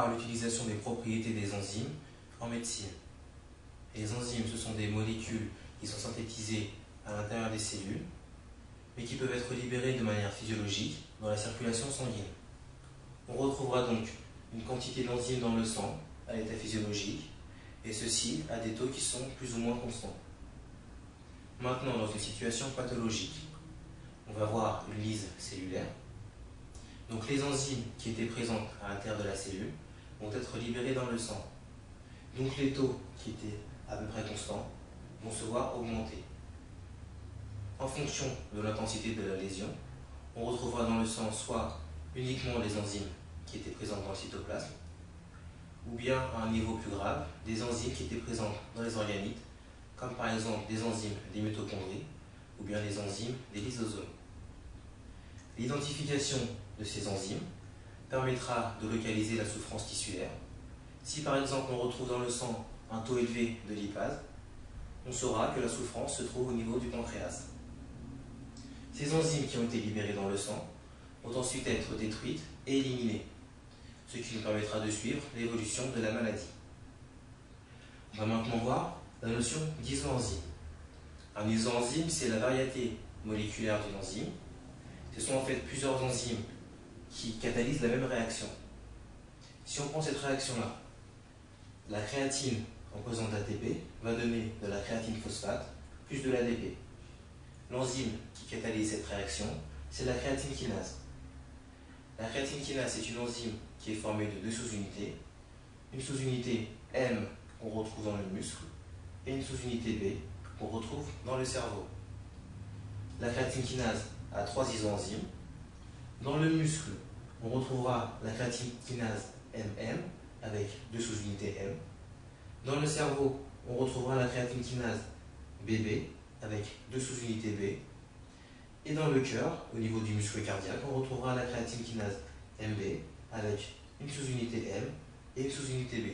voir l'utilisation des propriétés des enzymes en médecine. Les enzymes, ce sont des molécules qui sont synthétisées à l'intérieur des cellules, mais qui peuvent être libérées de manière physiologique dans la circulation sanguine. On retrouvera donc une quantité d'enzymes dans le sang à l'état physiologique, et ceci à des taux qui sont plus ou moins constants. Maintenant, dans une situation pathologique, on va voir une lyse cellulaire. Donc les enzymes qui étaient présentes à l'intérieur de la cellule vont être libérées dans le sang. Donc les taux qui étaient à peu près constants vont se voir augmenter. En fonction de l'intensité de la lésion, on retrouvera dans le sang soit uniquement les enzymes qui étaient présentes dans le cytoplasme, ou bien à un niveau plus grave, des enzymes qui étaient présentes dans les organites, comme par exemple des enzymes des mitochondries, ou bien les enzymes des lysosomes. L'identification de ces enzymes permettra de localiser la souffrance tissulaire. Si par exemple on retrouve dans le sang un taux élevé de lipase, on saura que la souffrance se trouve au niveau du pancréas. Ces enzymes qui ont été libérées dans le sang vont ensuite être détruites et éliminées, ce qui nous permettra de suivre l'évolution de la maladie. On va maintenant voir la notion d'isoenzyme. Un isoenzyme, c'est la variété moléculaire d'une enzyme. Ce sont en fait plusieurs enzymes qui catalysent la même réaction. Si on prend cette réaction-là, la créatine en présence d'ATP va donner de la créatine phosphate plus de l'ADP. L'enzyme qui catalyse cette réaction, c'est la créatine kinase. La créatine kinase est une enzyme qui est formée de deux sous-unités. Une sous-unité M qu'on retrouve dans le muscle et une sous-unité B qu'on retrouve dans le cerveau. La créatine kinase a trois isoenzymes. Dans le muscle, on retrouvera la créatine kinase MM avec deux sous-unités M. Dans le cerveau, on retrouvera la créatine kinase BB avec deux sous-unités B. Et dans le cœur, au niveau du muscle cardiaque, on retrouvera la créatine kinase MB avec une sous-unité M et une sous-unité B.